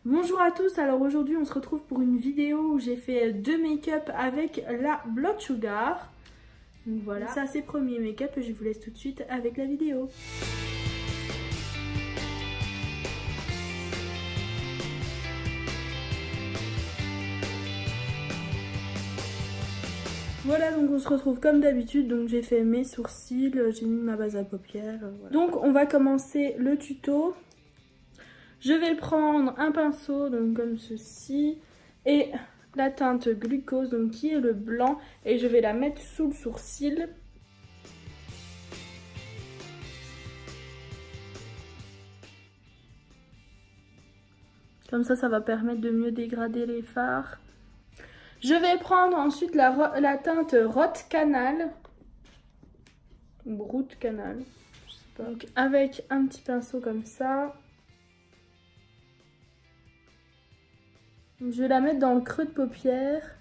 Bonjour à tous, alors aujourd'hui on se retrouve pour une vidéo où j'ai fait 2 make-up avec la Blood Sugar. Donc voilà, ça c'est premier make-up et je vous laisse tout de suite avec la vidéo. Voilà, donc on se retrouve comme d'habitude, donc j'ai fait mes sourcils, j'ai mis ma base à paupières, voilà. Donc on va commencer le tuto. Je vais prendre un pinceau, donc comme ceci, et la teinte glucose, donc qui est le blanc, et je vais la mettre sous le sourcil. Comme ça va permettre de mieux dégrader les fards. Je vais prendre ensuite la teinte Root Canal. Ou Root Canal, je sais pas. Donc avec un petit pinceau comme ça. Donc, je vais la mettre dans le creux de paupière.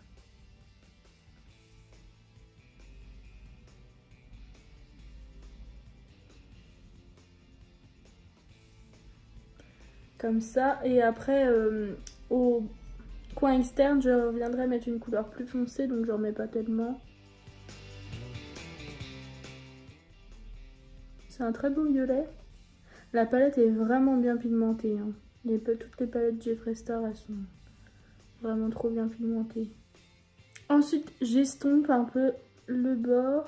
Comme ça. Et après, au coin externe, je reviendrai mettre une couleur plus foncée, donc j'en mets pas tellement. C'est un très beau violet. La palette est vraiment bien pigmentée. Hein. Toutes les palettes Jeffree Star, elles sont vraiment trop bien pigmentées. Ensuite, j'estompe un peu le bord.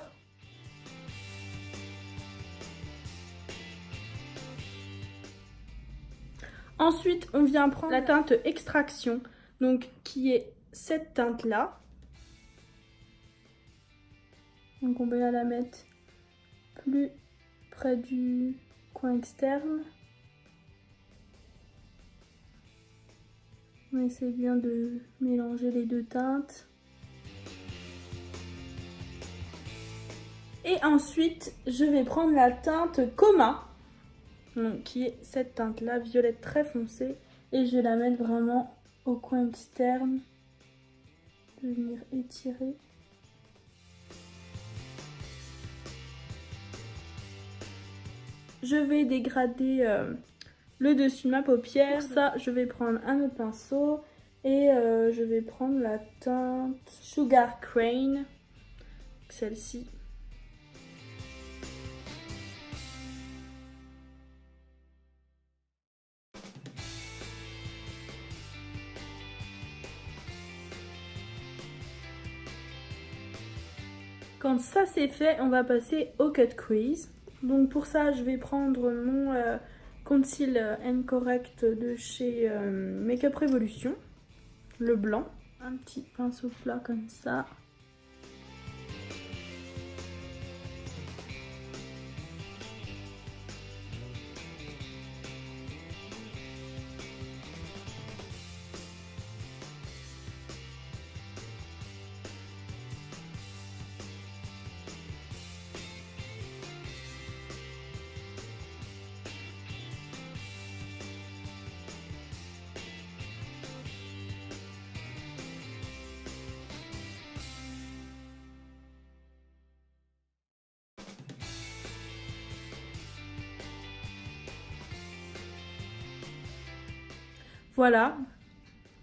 Ensuite, on vient prendre la teinte Extraction, donc qui est cette teinte-là. Donc on va la mettre plus près du coin externe. On essaie bien de mélanger les deux teintes. Et ensuite, je vais prendre la teinte Coma, donc, qui est cette teinte-là, violette très foncée. Et je vais la mettre vraiment au coin externe. Je vais venir étirer. Je vais dégrader le dessus de ma paupière. Pour ça, je vais prendre un autre pinceau et je vais prendre la teinte Sugar Crane, celle-ci. Quand ça c'est fait, on va passer au cut crease. Donc pour ça, je vais prendre mon Conceal and Correct de chez Makeup Revolution, le blanc. Un petit pinceau plat comme ça. Voilà,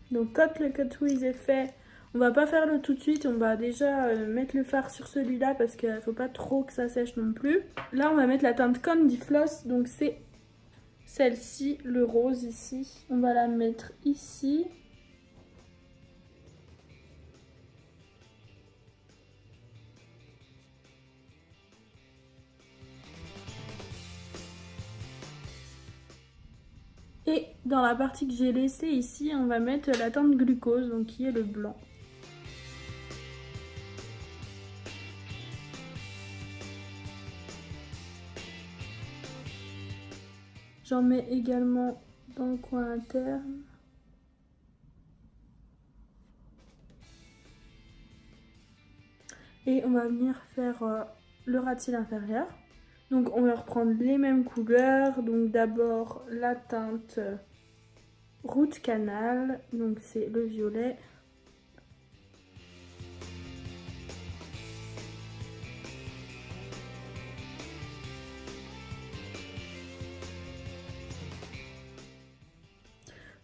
donc quand le cut crease est fait, on va pas faire le tout de suite, on va déjà mettre le fard sur celui-là parce qu'il faut pas trop que ça sèche non plus. Là on va mettre la teinte Candy Floss, donc c'est celle-ci, le rose ici. On va la mettre ici. Et dans la partie que j'ai laissée ici, on va mettre la teinte glucose, donc qui est le blanc. J'en mets également dans le coin interne. Et on va venir faire le ras de cils inférieur. Donc on va reprendre les mêmes couleurs. Donc d'abord la teinte Root Canal, donc c'est le violet.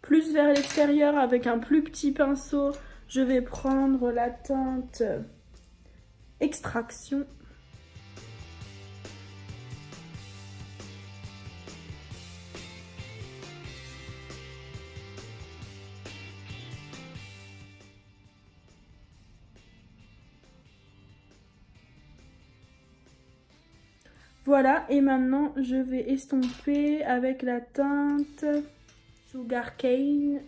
plus vers l'extérieur avec un plus petit pinceau. Je vais prendre la teinte Extraction. Voilà, et maintenant je vais estomper avec la teinte Sugar Cane.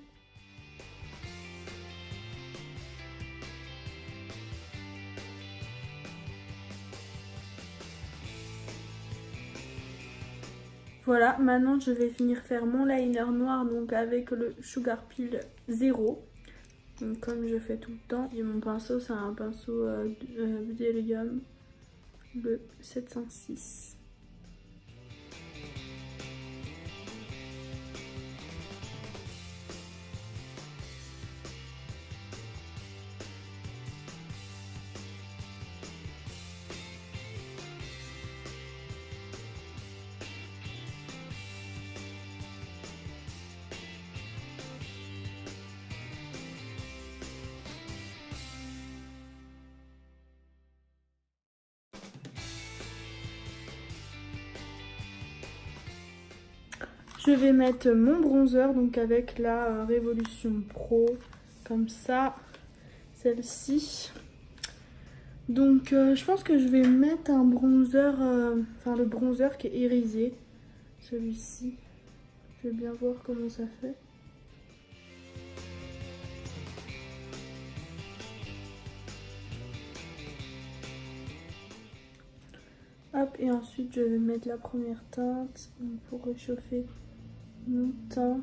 Voilà, maintenant je vais venir faire mon liner noir donc avec le Sugar Peel 0. Donc, comme je fais tout le temps. Et mon pinceau, c'est un pinceau Bdellium, le 706. Je vais mettre mon bronzer donc avec la Révolution Pro, comme ça, celle-ci. Donc je pense que je vais mettre un bronzer, enfin le bronzer qui est irisé, celui-ci. Je vais bien voir comment ça fait. Hop, et ensuite je vais mettre la première teinte pour réchauffer mon teint.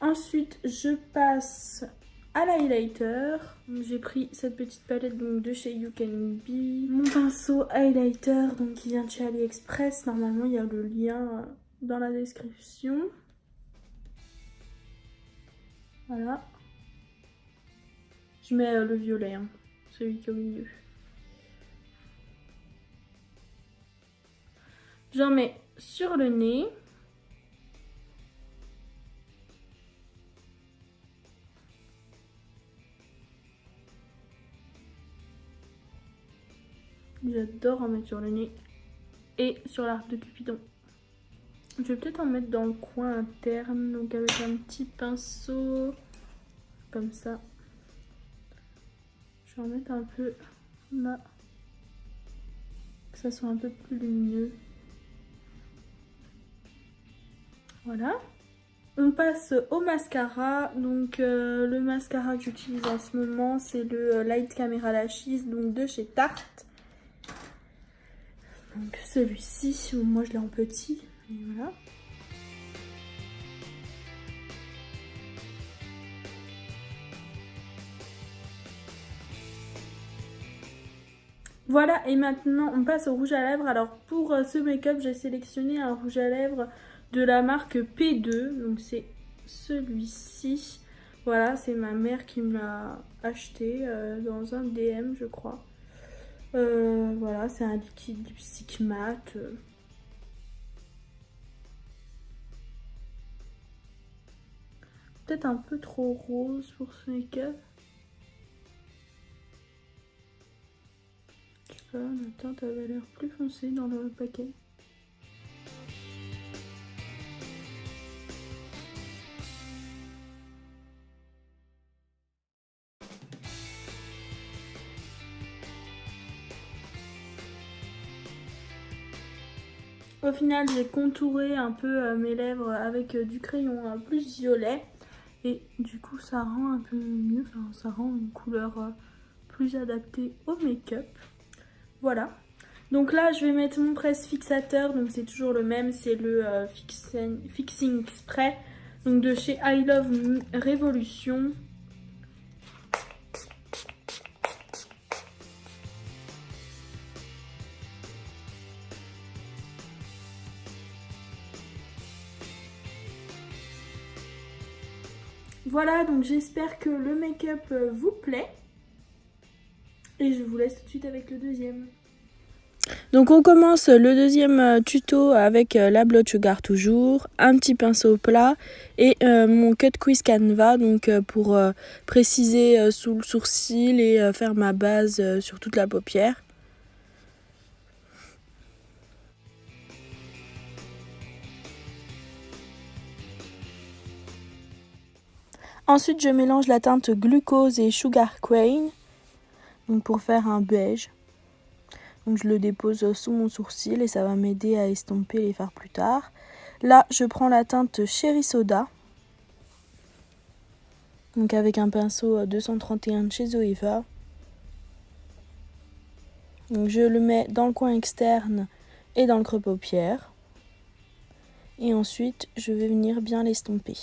Ensuite, je passe à l'highlighter. J'ai pris cette petite palette donc, de chez You Can Be. Mon pinceau highlighter donc, qui vient de chez AliExpress. Normalement, il y a le lien dans la description. Voilà. Je mets le violet, hein, celui qui est au milieu. J'en mets sur le nez. J'adore en mettre sur le nez et sur l'arc de Cupidon. Je vais peut-être en mettre dans le coin interne, donc avec un petit pinceau comme ça. Je vais en mettre un peu là, que ça soit un peu plus lumineux. Voilà. On passe au mascara. Donc le mascara que j'utilise en ce moment, c'est le Light Camera Lashes donc de chez Tarte. Donc celui-ci, moi je l'ai en petit. Et voilà. Voilà, et maintenant on passe au rouge à lèvres. Alors pour ce make-up, j'ai sélectionné un rouge à lèvres de la marque P2. Donc c'est celui-ci. Voilà, c'est ma mère qui me l'a acheté dans un DM, je crois. Voilà, c'est un liquide lipstick mat. Peut-être un peu trop rose pour ce make-up. Je sais pas, la teinte avait l'air plus foncée dans le paquet. Au final, j'ai contouré un peu mes lèvres avec du crayon plus violet. Et du coup, ça rend un peu mieux. Enfin, ça rend une couleur plus adaptée au make-up. Voilà. Donc là, je vais mettre mon presse fixateur. Donc c'est toujours le même. C'est le Fixing Spray. Donc de chez I Love Révolution. Voilà, donc j'espère que le make-up vous plaît. Et je vous laisse tout de suite avec le deuxième. Donc on commence le deuxième tuto avec la Blood Sugar toujours, un petit pinceau plat et mon Cut Crease Canva donc pour préciser sous le sourcil et faire ma base sur toute la paupière. Ensuite je mélange la teinte Glucose et Sugar Cane donc pour faire un beige. Donc je le dépose sous mon sourcil et ça va m'aider à estomper les fards plus tard. Là, je prends la teinte Cherry Soda. Donc avec un pinceau 231 de chez Zoeva. Donc je le mets dans le coin externe et dans le creux paupière. Et ensuite, je vais venir bien l'estomper.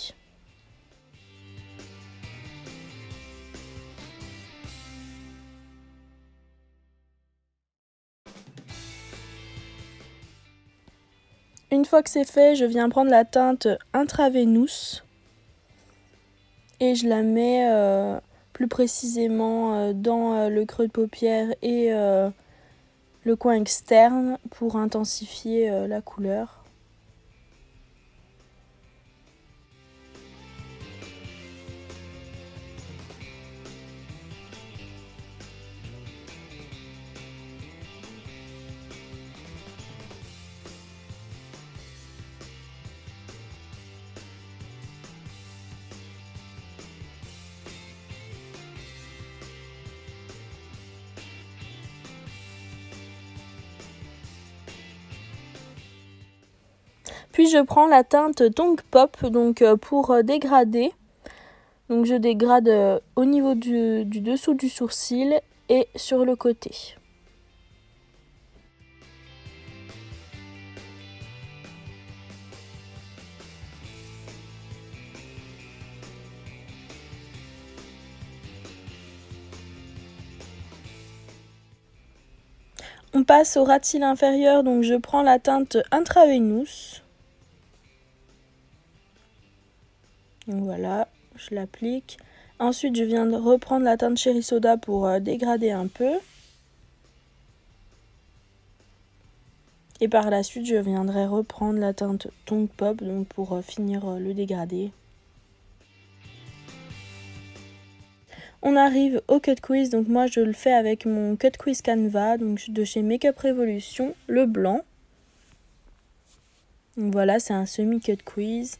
Une fois que c'est fait, je viens prendre la teinte Intravenous et je la mets plus précisément dans le creux de paupière et le coin externe pour intensifier la couleur. Puis je prends la teinte Tongue Pop donc pour dégrader. Donc je dégrade au niveau du dessous du sourcil et sur le côté. On passe au ras de cils inférieur, donc je prends la teinte Intravenous. Donc voilà, je l'applique. Ensuite, je viens de reprendre la teinte Cherry Soda pour dégrader un peu. Et par la suite, je viendrai reprendre la teinte Tongue Pop donc pour finir le dégradé. On arrive au Cut Crease, donc moi je le fais avec mon Cut Crease Canva donc de chez Makeup Revolution, le blanc. Donc voilà, c'est un semi-cut crease.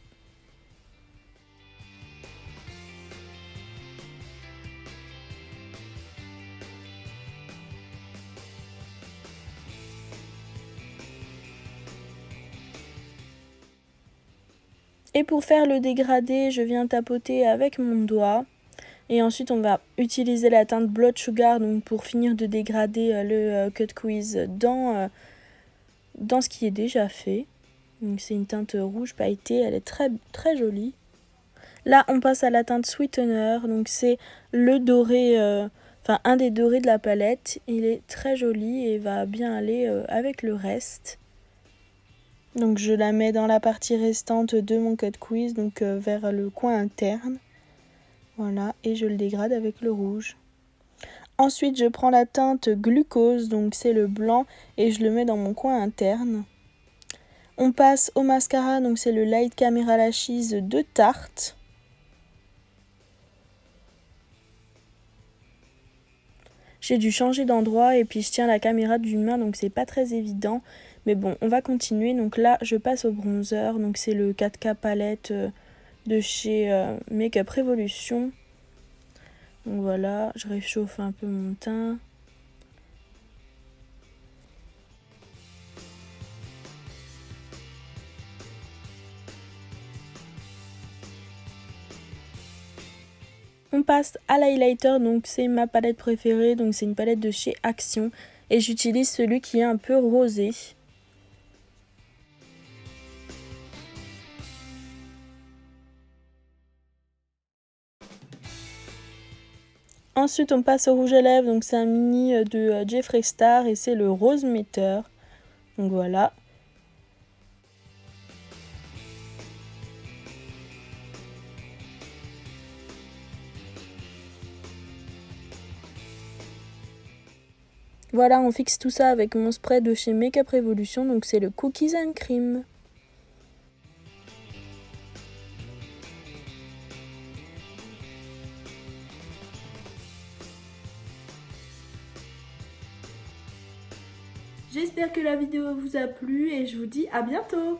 Et pour faire le dégradé, je viens tapoter avec mon doigt. Et ensuite, on va utiliser la teinte Blood Sugar donc pour finir de dégrader le Cut Crease dans ce qui est déjà fait. Donc c'est une teinte rouge pailletée, elle est très, très jolie. Là, on passe à la teinte Sweetener, donc c'est le doré, un des dorés de la palette. Il est très joli et va bien aller avec le reste. Donc je la mets dans la partie restante de mon Cut Crease, donc vers le coin interne. Voilà, et je le dégrade avec le rouge. Ensuite, je prends la teinte Glucose, donc c'est le blanc, et je le mets dans mon coin interne. On passe au mascara, donc c'est le Light Camera Lashes de Tarte. J'ai dû changer d'endroit et puis je tiens la caméra d'une main, donc c'est pas très évident. Mais bon, on va continuer. Donc là, je passe au bronzer. Donc c'est le 4K palette de chez Makeup Revolution. Donc voilà, je réchauffe un peu mon teint. On passe à l'highlighter, donc c'est ma palette préférée. Donc c'est une palette de chez Action. Et j'utilise celui qui est un peu rosé. Ensuite, on passe au rouge à lèvres, donc c'est un mini de Jeffree Star et c'est le Rose Meter. Donc voilà. Voilà, on fixe tout ça avec mon spray de chez Make-up Revolution, donc c'est le Cookies and Cream. J'espère que la vidéo vous a plu et je vous dis à bientôt!